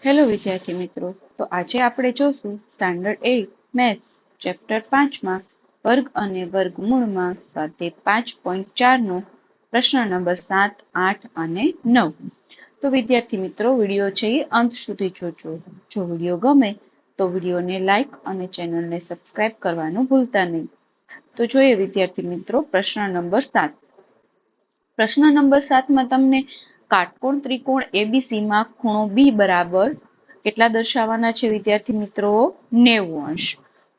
Hello વિદ્યાર્થી મિત્રો, તો આજે આપણે જોશું સ્ટાન્ડર્ડ 8 મેથ્સ ચેપ્ટર 5 માં વર્ગ અને વર્ગમૂળમાં સ્વાધ્યાય 5.4 નો પ્રશ્ન નંબર 7, 8 અને 9. તો વિદ્યાર્થી મિત્રો, વિડીયો છે એ અંત સુધી જોજો. જો વિડીયો ગમે તો વિડીયોને લાઈક અને ચેનલને સબસ્ક્રાઇબ કરવાનું ભૂલતા નહીં. તો જોઈએ વિદ્યાર્થી મિત્રો, પ્રશ્ન નંબર 7. પ્રશ્ન નંબર 7 માં તમને કાટકોણ ત્રિકોણ એબીસી માં ખૂણો બી બરાબર કેટલા દર્શાવવાના છે વિદ્યાર્થી મિત્રો? 90 અંશ.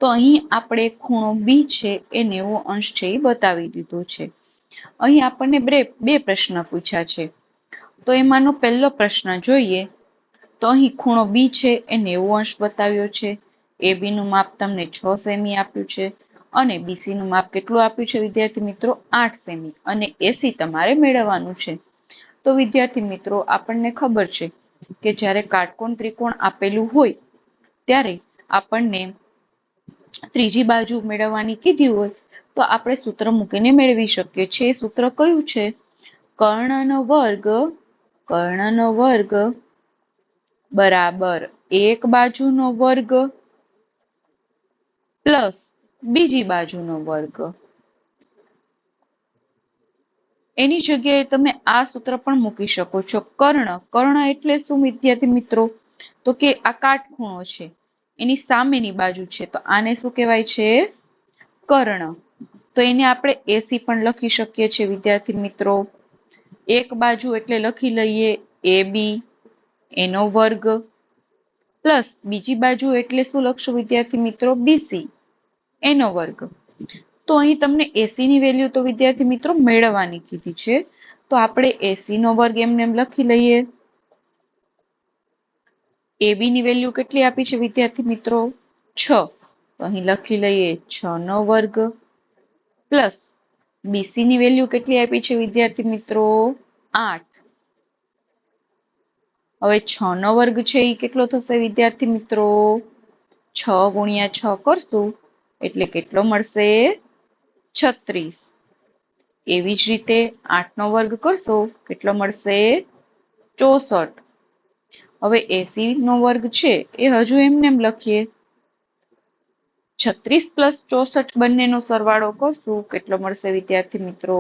તો અહીં આપણે ખૂણો બી છે એ 90 અંશ છે એ બતાવી દીધું છે. અહીં આપણને બે પ્રશ્ન પૂછ્યા છે. તો એમાંનો પહેલો પ્રશ્ન જોઈએ. તો અહીં ખૂણો બી છે એ 90 અંશ બતાવ્યો છે. એબી નું માપ તમને 6 સેમી આપ્યું છે અને બીસી નું માપ કેટલું આપ્યું છે વિદ્યાર્થી મિત્રો? 8 સેમી. અને એસી તમારે મેળવવાનું છે. તો વિદ્યાર્થી મિત્રો, આપણને ખબર છે કે જ્યારે કાટકોણ ત્રિકોણ આપેલું હોય ત્યારે આપણને ત્રીજી બાજુ મેળવવાની કીધી હોય તો આપણે સૂત્ર મૂકીને મેળવી શકીએ છીએ. એ સૂત્ર કયું છે? કર્ણનો વર્ગ બરાબર એક બાજુનો વર્ગ પ્લસ બીજી બાજુનો વર્ગ. એની જગ્યાએ તમે આ સૂત્ર પણ મૂકી શકો છો. કર્ણ એટલે શું વિદ્યાર્થી મિત્રો? તો કે આ કાટખૂણો છે, એની સામેની બાજુ છે, તો આને શું કહેવાય છે? કર્ણ. તો એને આપણે એસી પણ લખી શકીએ છીએ વિદ્યાર્થી મિત્રો. એક બાજુ એટલે લખી લઈએ એ બી એનો વર્ગ પ્લસ બીજી બાજુ એટલે શું લખશું વિદ્યાર્થી મિત્રો? બીસી એનો વર્ગ. તો અહીં તમને એસી ની વેલ્યુ તો વિદ્યાર્થી મિત્રો મેળવવાની કીધી છે, તો આપણે એસી નો વર્ગ એમને એમ લખી લઈએ. એબી ની વેલ્યુ કેટલી આપી છે વિદ્યાર્થી મિત્રો? 6. તો અહીં લખી લઈએ 6 નો વર્ગ પ્લસ બીસી ની વેલ્યુ કેટલી આપી છે વિદ્યાર્થી મિત્રો? 8. હવે 6 નો વર્ગ છે એ કેટલો થશે વિદ્યાર્થી મિત્રો? 6 ગુણ્યા 6 કરશું એટલે કેટલો મળશે? 36. એવી જ રીતે 8 નો વર્ગ કરશો કેટલો મળશે? 64. હવે 80 નો વર્ગ છે એ હજુ એમને એમ લખીએ. 36 પ્લસ 64 બંનેનો સરવાળો કરશું કેટલો મળશે વિદ્યાર્થી મિત્રો?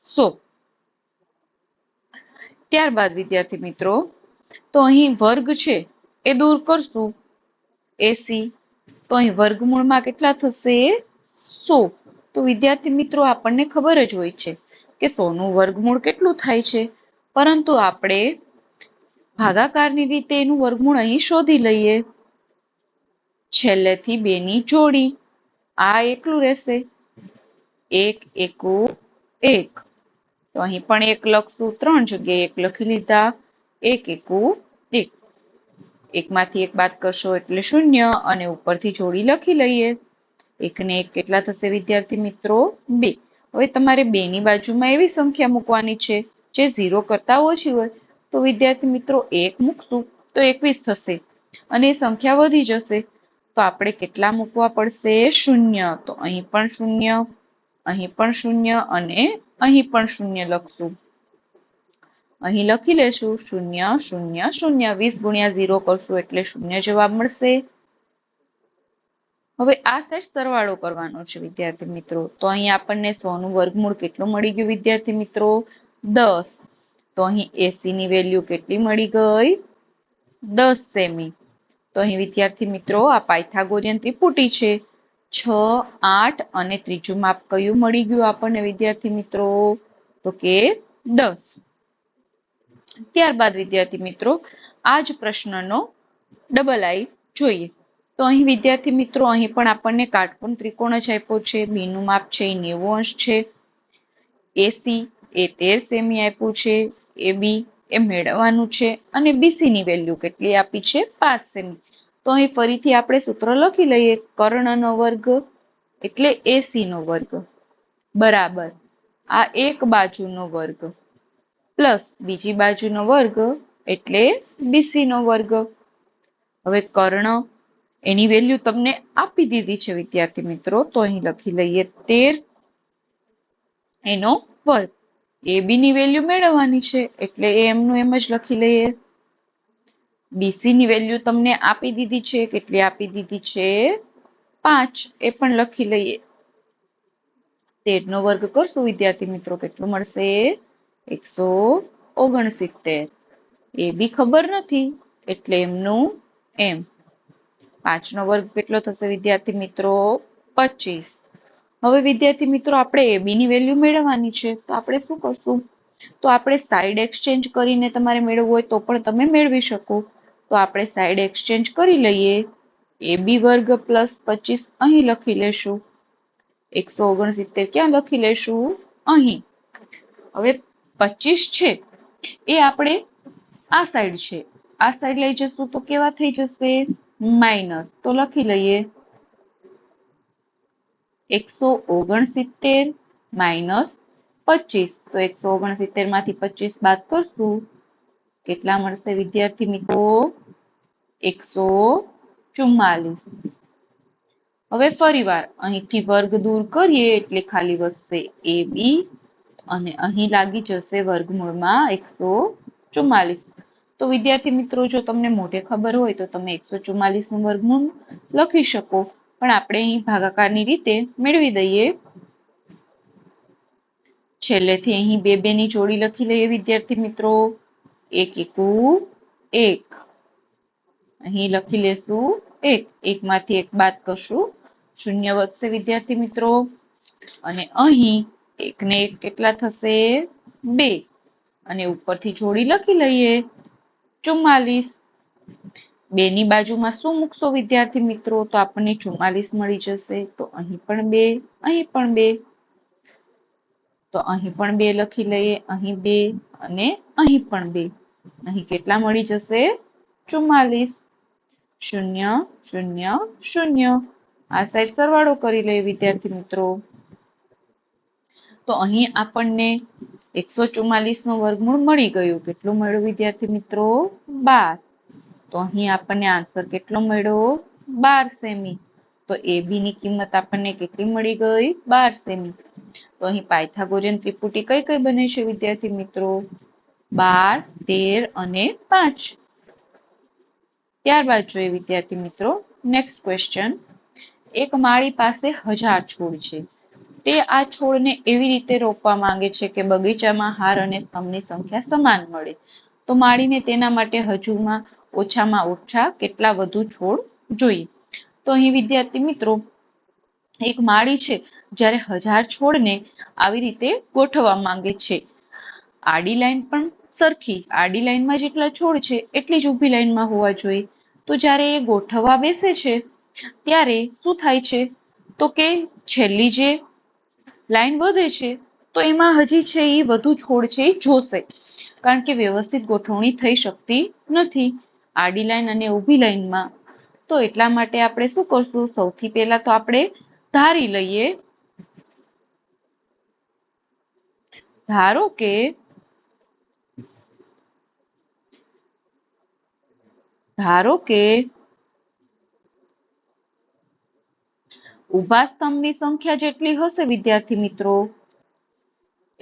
100. ત્યારબાદ વિદ્યાર્થી મિત્રો, તો અહીં વર્ગ છે એ દૂર કરશું 80, તો અહીં વર્ગમૂળમાં કેટલા થશે? 100. તો વિદ્યાર્થી મિત્રો, આપણને ખબર જ હોય છે કે 100 નું વર્ગમૂળ કેટલું થાય છે, પરંતુ આપણે ભાગાકારની રીતે એનું વર્ગમૂળ અહીં શોધી લઈએ. છેલ્લેથી 2 ની જોડી, આ એકલું રહેશે. 1 એકુ 1. તો અહીં પણ 1 લખશું, 3 જગ્યાએ 1 લખી લીધા. 1 એકુ 1. 1 માંથી 1 બાદ કરશો એટલે 0 અને ઉપરથી જોડી લખી લઈએ. 1 ને 1 કેટલા થશે વિદ્યાર્થી મિત્રો? 2. હવે તમારે 2 ની બાજુમાં એવી સંખ્યા મૂકવાની છે જે 0 કરતા ઓછી હોય. તો વિદ્યાર્થી મિત્રો 1 મૂકશું તો 21 થશે અને એ સંખ્યા વધી જશે. તો આપણે કેટલા મૂકવા પડશે? 0. તો અહીં પણ 0, અહીં પણ 0 અને અહીં પણ 0 લખશું. અહીં લખી લેશું 0, 0, 0. 20 ગુણ્યા 0 કરશું એટલે 0 જવાબ મળશે. હવે આ સેટ સરવાળો કરવાનો છે વિદ્યાર્થી મિત્રો. તો અહીં આપણને 100 નું વર્ગમૂળ કેટલું મળી ગયું વિદ્યાર્થી મિત્રો? 10. તો અહીં એસી ની વેલ્યુ કેટલી મળી ગઈ? 10 સેમી. તો અહીં વિદ્યાર્થી મિત્રો, આ પાયથાગોરિયન ત્રિપુટી છે. 6, 8 અને ત્રીજું માપ કયું મળી ગયું આપણને વિદ્યાર્થી મિત્રો? તો કે 10. ત્યારબાદ વિદ્યાર્થી મિત્રો, આ જ પ્રશ્નનો ડબલ આઈ જોઈએ. તો અહીં વિદ્યાર્થી મિત્રો, અહીં પણ આપણને કાટકોણ ત્રિકોણ જ આપ્યો છે. બી નું માપ છે એ 90 અંશ છે. એસી એ 13 સેમી આપ્યું છે. એ બી એ મેળવવાનું છે અને બીસી ની વેલ્યુ કેટલી આપી છે? 5 સેમી. તો અહીં ફરીથી આપણે સૂત્ર લખી લઈએ. કર્ણનો વર્ગ એટલે એસી નો વર્ગ બરાબર આ એક બાજુનો વર્ગ પ્લસ બીજી બાજુનો વર્ગ એટલે બીસી નો વર્ગ. હવે કર્ણ એની વેલ્યુ તમને આપી દીધી છે વિદ્યાર્થી મિત્રો, તો અહીં લખી લઈએ 13 એનો વર્ગ. એ બી ની વેલ્યુ મેળવવાની છે એટલે એમનું એમ જ લખી લઈએ. બીસી ની વેલ્યુ તમને આપી દીધી છે, કેટલી આપી દીધી છે? 5. એ પણ લખી લઈએ. 13 નો વર્ગ કરશું વિદ્યાર્થી મિત્રો, કેટલું મળશે? 169. એ બી ખબર નથી એટલે એમનું એમ. 5 નો વર્ગ કેટલો થશે વિદ્યાર્થી મિત્રો? 25. હવે વિદ્યાર્થી મિત્રો આપણે એ બી ની વેલ્યુ મેળવવાની છે, તો આપણે શું કરશું? તો આપણે સાઈડ એક્સચેન્જ કરીને તમારે મેળવવું હોય તો પણ તમે મેળવી શકો. તો આપણે સાઈડ એક્સચેન્જ કરી લઈએ. એ બી વર્ગ પ્લસ 25 અહીં લખી લેશું. 169 ક્યાં લખી લેશું? અહીં. હવે 25 છે એ આપણે આ સાઈડ છે, આ સાઈડ લઈ જશું તો કેવા થઈ જશે? માઇનસ. તો લખી લઈએ 169 માઇનસ 25. તો 169 માંથી 25 બાદ કરશું, કેટલા મળશે વિદ્યાર્થી મિત્રો? 144. હવે ફરીવાર અહીંથી વર્ગ દૂર કરીએ એટલે ખાલી વધશે એ બી અને અહીં લાગી જશે વર્ગમૂળમાં 144. તો વિદ્યાર્થી મિત્રો જો તમને મોઢે ખબર હોય તો તમે 144 નું વર્ગમૂળ લખી શકો, પણ આપણે અહીં ભાગાકારની રીતે મેળવી દઈએ. છેલ્લેથી અહીં બે ની જોડી લખી લઈએ વિદ્યાર્થી મિત્રો. 1 એકુ 1. અહીં લખી લેશું 1. 1 માંથી 1 બાદ કરશું, શૂન્ય વધશે વિદ્યાર્થી મિત્રો. અને અહીં 1 ને 1 કેટલા થશે? 2. અને ઉપરથી જોડી લખી લઈએ 44. 2 ની બાજુમાં શું મૂકશો વિદ્યાર્થી મિત્રો? તો આપણને 44 મળી જશે. તો અહીં પણ 2, અહીં પણ 2. તો અહીં પણ 2 લખી લઈએ, અહીં 2 અને અહીં પણ 2. અહીં કેટલા મળી જશે? 44. 0 0 0. આ સાઈડ સરવાળો કરી લઈએ વિદ્યાર્થી મિત્રો. તો અહીં આપણને 144 નું વર્ગમૂળ મળી ગયું. કેટલું મળ્યું વિદ્યાર્થી મિત્રો? 12. તો અહીં આપણને આન્સર કેટલો મળ્યો? 12 સેમી. તો એ બી ની કિંમત આપણને કેટલી મળી ગઈ? 12 સેમી. તો અહીં પાયથાગોરિયન ત્રિપુટી કઈ કઈ બને છે વિદ્યાર્થી મિત્રો? 12, 13 અને 5. ત્યારબાદ જોઈએ વિદ્યાર્થી મિત્રો નેક્સ્ટ ક્વેશ્ચન. એક માળી પાસે 1000 છોડ છે. તે આ છોડને એવી રીતે રોપવા માંગે છે કે બગીચામાં હાર અને સ્તંભની સંખ્યા સમાન મળે. તો માળીને તેના માટે હજુમાં ઓછા કેટલા વધુ છોડ જોઈએ? તો અહીં વિદ્યાર્થી મિત્રો એક માળી છે, જ્યારે 1000 છોડને આવી રીતે ગોઠવવા માંગે છે. આડી લાઈન પણ સરખી, આડી લાઈનમાં જેટલા છોડ છે એટલી જ ઊભી લાઈનમાં હોવા જોઈએ. તો જ્યારે એ ગોઠવવા બેસે છે ત્યારે શું થાય છે? તો કે છેલ્લી જે લાઈન વધે છે તો એમાં હજી છે એ વધુ છોડ છે એ જોશે, કારણ કે વ્યવસ્થિત ગોઠવણી થઈ શકતી નથી આડી લાઈન અને ઊભી લાઈનમાં. તો એટલા માટે આપણે શું કરશું? સૌથી પહેલા તો આપણે ધારી લઈએ. ધારો કે ઊભા સ્તંભની સંખ્યા જેટલી હશે વિદ્યાર્થી મિત્રો,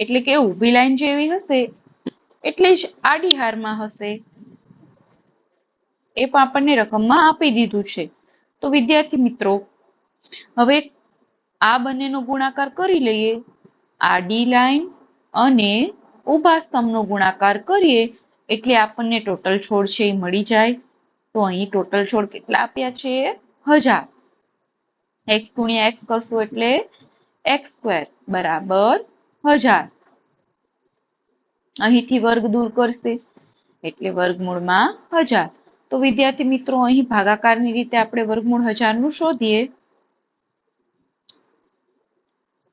એટલે કે ઊભી લાઈન જેવી હશે એટલે જ આડી હારમાં હશે. એ પણ આપણને રકમમાં આપી દીધું છે. તો વિદ્યાર્થી મિત્રો હવે આ બંનેનો ગુણાકાર કરી લઈએ. આડી લાઈન અને ઊભા સ્તંભનો ગુણાકાર કરીએ એટલે આપણને ટોટલ છોડ છે એ મળી જાય. તો અહીં ટોટલ છોડ કેટલા આપ્યા છે? 1000. x ગુણ્યા x કરશું એટલે x² બરાબર 1000. અહીંથી વર્ગ દૂર કરશે એટલે વર્ગમૂળમાં 1000. તો વિદ્યાર્થી મિત્રો અહીં ભાગાકારની રીતે આપણે વર્ગમૂળ 1000 નું શોધીએ.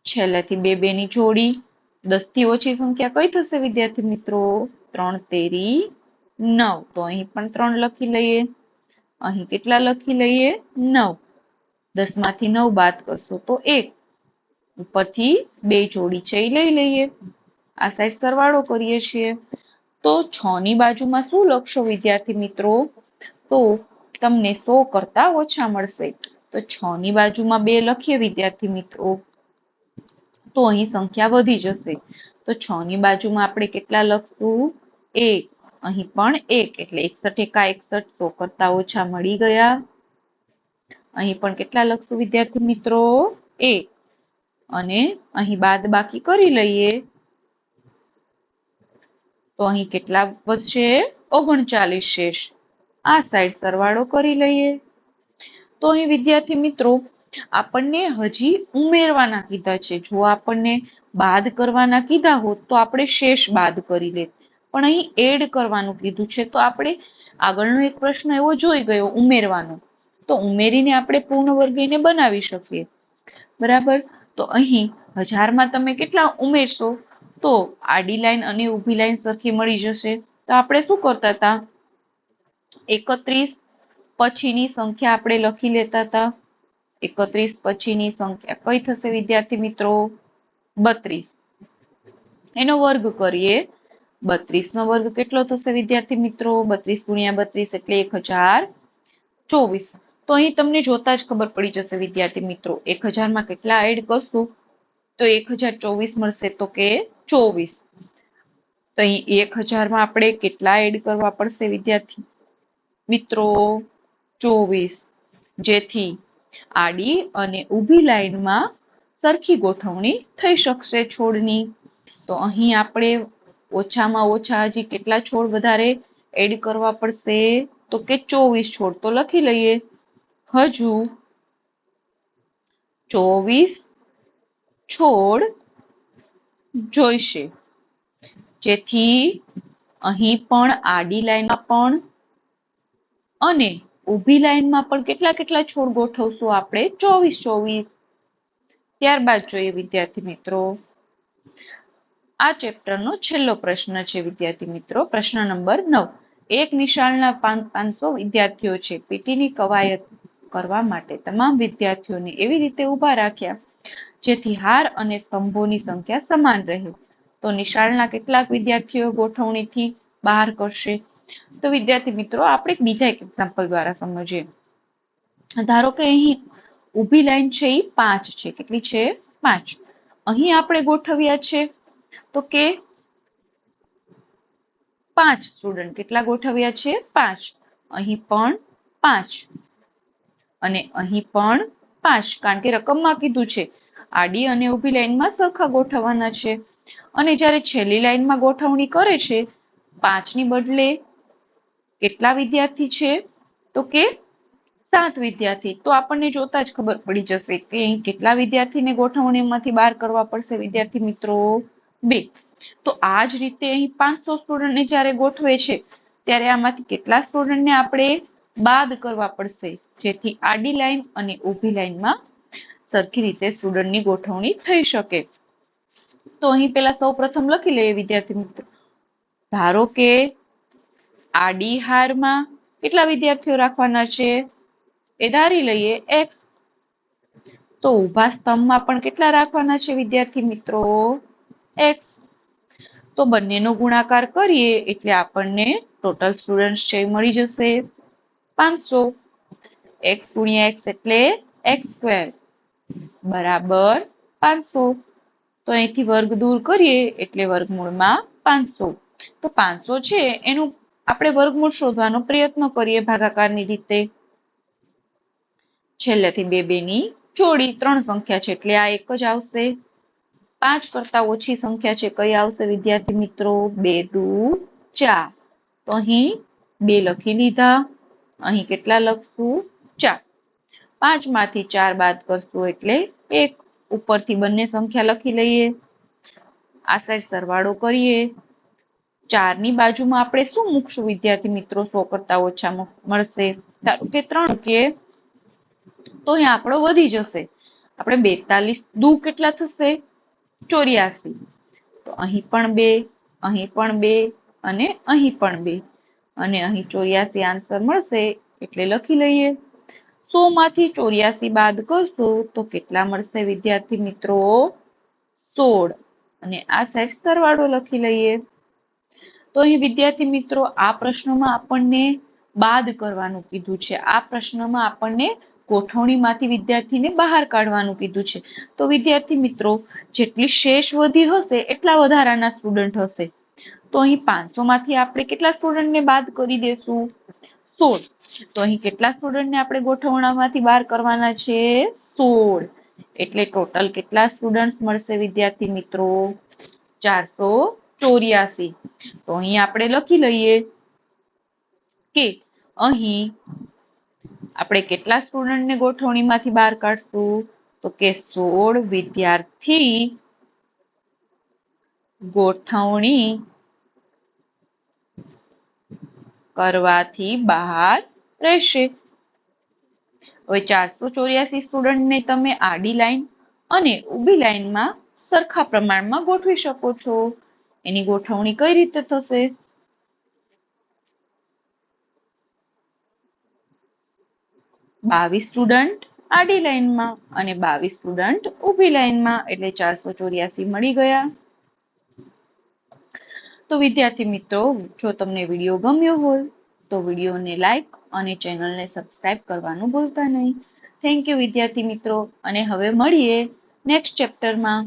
છેલ્લેથી બે ની જોડી, 10 થી ઓછી સંખ્યા કઈ થશે વિદ્યાર્થી મિત્રો? 3 તેરી 9. તો અહીં પણ 3 લખી લઈએ, અહીં કેટલા લખી લઈએ? 9. 10 માંથી 9 બાદ કરશો તો 1. ઉપરથી 2 જોડી છે એ લઈ લઈએ. આ સાઈડ સરવાળો કરીએ છીએ. તો 6 ની બાજુમાં શું લખશો વિદ્યાર્થી મિત્રો? તો તમને 100 કરતા ઓછા મળશે. તો 6 ની બાજુમાં 2 લખીએ વિદ્યાર્થી મિત્રો, તો અહીં સંખ્યા વધી જશે. તો 6 ની બાજુમાં આપણે કેટલા લખશું? 1. અહીં પણ 1 એટલે 61 એકા 61, 100 કરતા ઓછા મળી ગયા. અહીં પણ કેટલા લખશું વિદ્યાર્થી મિત્રો? 1. અને અહીં બાદબાકી કરી લઈએ તો અહીં કેટલા વધશે? 39 શેષ. આ સાઈડ સરવાળો કરી લઈએ તો અહીં વિદ્યાર્થી મિત્રો આપણને હજી ઉમેરવાના કીધા છે. જો આપણને બાદ કરવાના કીધા હોત તો આપણે શેષ બાદ કરી લેત, પણ અહીં એડ કરવાનું કીધું છે તો આપણે આગળનો એક પ્રશ્ન એવો જોઈ ગયો ઉમેરવાનો, તો ઉમેરીને આપણે પૂર્ણ વર્ગીયને બનાવી શકીએ. બરાબર. તો અહીં 1000માં તમે કેટલા ઉમેરશો તો આડી લાઈન અને ઊભી લાઈન સરખી મળી જશે. તો આપણે શું કરતા હતા? 31 પછીની સંખ્યા આપણે લખી લેતા હતા. 31 પછીની સંખ્યા કઈ થશે વિદ્યાર્થી મિત્રો? 32. એનો વર્ગ કરીએ. 32 નો વર્ગ કેટલો થશે વિદ્યાર્થી મિત્રો? 32 ગુણ્યા 32 એટલે 1024. તો અહીં તમને જોતા જ ખબર પડી જશે વિદ્યાર્થી મિત્રો, 1000માં કેટલા એડ કરશું તો 1024 મળશે, તો કે 24. તો અહીં 1000માં આપણે કેટલા એડ કરવા પડશે વિદ્યાર્થી મિત્રો? 24, જેથી આડી અને ઊભી લાઈનમાં સરખી ગોઠવણી થઈ શકશે છોડની. તો અહીં આપણે ઓછામાં ઓછા હજી કેટલા છોડ વધારે એડ કરવા પડશે તો કે 24 છોડ. તો લખી લઈએ હજુ 24 છોડ જોઈશે, જેથી અહીં પણ આડી લાઈનમાં પણ અને ઊભી લાઈનમાં પણ કેટલા છોડ ગોઠવશું આપણે? 24. ત્યારબાદ જોઈએ વિદ્યાર્થી મિત્રો આ ચેપ્ટરનો છેલ્લો પ્રશ્ન છે વિદ્યાર્થી મિત્રો, પ્રશ્ન નંબર 9. એક નિશાળના 500 વિદ્યાર્થીઓ છે. પીટીની કવાયત કરવા માટે તમામ વિદ્યાર્થીઓને એવી રીતે ઊભા રાખ્યા જેથી હાર અને સ્તંભોની સંખ્યા સમાન રહે. તો નિશાળના કેટલાક વિદ્યાર્થીઓ ગોઠવણીથી બહાર કરશે? તો વિદ્યાર્થી મિત્રો આપણે બીજા એક એક્ઝામ્પલ દ્વારા સમજીએ. ધારો કે અહીં ઊભી લાઈન છે એ 5 છે. કેટલી છે? 5. અહીં આપણે ગોઠવ્યા છે તો કે 5 સ્ટુડન્ટ. કેટલા ગોઠવ્યા છે? 5. અહીં પણ 5 અને અહીં પણ 5, કારણ કે રકમમાં કીધું છે આડી અને ઊભી લાઈનમાં સરખા ગોઠવવાના છે. અને જ્યારે છેલ્લી લાઈનમાં ગોઠવણી કરે છે 5 ની બદલે કેટલા વિદ્યાર્થી છે તો કે 7 વિદ્યાર્થી. તો આપણને જોતા જ ખબર પડી જશે કે અહીં કેટલા વિદ્યાર્થીને ગોઠવણીમાંથી બહાર કરવા પડશે વિદ્યાર્થી મિત્રો? 2. તો આ જ રીતે અહીં 500 સ્ટુડન્ટને જ્યારે ગોઠવે છે ત્યારે આમાંથી કેટલા સ્ટુડન્ટને આપણે બાદ કરવા પડશે જેથી આડી લાઈન અને ઊભી લાઈનમાં સરખી રીતે સ્ટુડન્ટની ગોઠવણી થઈ શકે? તો અહીં પેલા સૌપ્રથમ લખી લઈએ વિદ્યાર્થી મિત્રો. ધારો કે આડી હારમાં કેટલા વિદ્યાર્થીઓ રાખવાના છે એ ધારી લઈએ x. તો ઊભા સ્તંભમાં પણ કેટલા રાખવાના છે વિદ્યાર્થી મિત્રો? x. તો બંનેનો ગુણાકાર કરીએ એટલે આપણને ટોટલ સ્ટુડન્ટ્સ છે મળી જશે 500. x ગુણ્યા x એટલે x² બરાબર 500. તો અહીંથી વર્ગ દૂર કરીએ એટલે વર્ગમૂળમાં 500. તો 500 છે એનું આપણે વર્ગમૂળ શોધવાનો પ્રયત્ન કરીએ ભાગાકારની રીતે. છેલ્લેથી 2 ની જોડી 3 સંખ્યા છે એટલે આ એક જ આવશે. 5 કરતા ઓછી સંખ્યા છે કઈ આવશે વિદ્યાર્થી મિત્રો? 2 દુ 4. તો અહીં 2 લખી લીધા. અહીં કેટલા લખશું? 4. 5 માંથી 4 બાદ કરશું એટલે 1. ઉપરથી બંને સંખ્યા લખી લઈએ. આ સાઈડ સરવાળો કરીએ. 4 ની બાજુમાં આપણે શું મૂકશું વિદ્યાર્થી મિત્રો? 100 કરતા ઓછા મળશે. ધારો કે 3 મૂકીએ તો અહીં આંકડો વધી જશે. આપણે 42 દુ કેટલા થશે? 84. તો અહીં પણ 2, અહીં પણ 2 અને અહીં પણ 2 અને અહીં 84 આન્સર મળશે એટલે લખી લઈએ. 100 માંથી 84 બાદ કરશું તો કેટલા મળશે વિદ્યાર્થી મિત્રો? 16. અને આ સાઈડ સરવાળો લખી લઈએ. તો અહીં વિદ્યાર્થી મિત્રો આ પ્રશ્નમાં આપણને બાદ કરવાનું કીધું છે. આ પ્રશ્નમાં આપણને ગોઠવણીમાંથી વિદ્યાર્થીને બહાર કાઢવાનું કીધું છે. તો વિદ્યાર્થી મિત્રો જેટલી શેષ વધી હશે એટલા વધારાના સ્ટુડન્ટ હશે. તો અહીં 500 માંથી આપણે કેટલા સ્ટુડન્ટને બાદ કરી દેશું? 16. તો અહીં કેટલા સ્ટુડન્ટને આપણે ગોઠવણામાંથી બહાર કરવાના છે? 16. એટલે ટોટલ કેટલા સ્ટુડન્ટ મળશે વિદ્યાર્થી મિત્રો? 484. તો અહીં આપણે લખી લઈએ કે અહીં આપણે કેટલા સ્ટુડન્ટને ગોઠવણીમાંથી બહાર કાઢશું? તો કે 16 વિદ્યાર્થી ગોઠવણી કરવાથી બહાર રહેશે. હવે 484 સ્ટુડન્ટને તમે આડી લાઈન અને ઊભી લાઈનમાં સરખા પ્રમાણમાં ગોઠવી શકો છો. એની ગોઠવણી કઈ રીતે થશે? 22 સ્ટુડન્ટ આડી લાઈનમાં અને 22 સ્ટુડન્ટ ઊભી લાઈનમાં, એટલે 484 મળી ગયા. તો વિદ્યાર્થી મિત્રો, જો તમને વિડીયો ગમ્યો હોય તો વિડીયોને લાઈક અને ચેનલને સબસ્ક્રાઇબ કરવાનું ભૂલતા નહીં. થેન્ક યુ વિદ્યાર્થી મિત્રો, અને હવે મળીએ નેક્સ્ટ ચેપ્ટરમાં.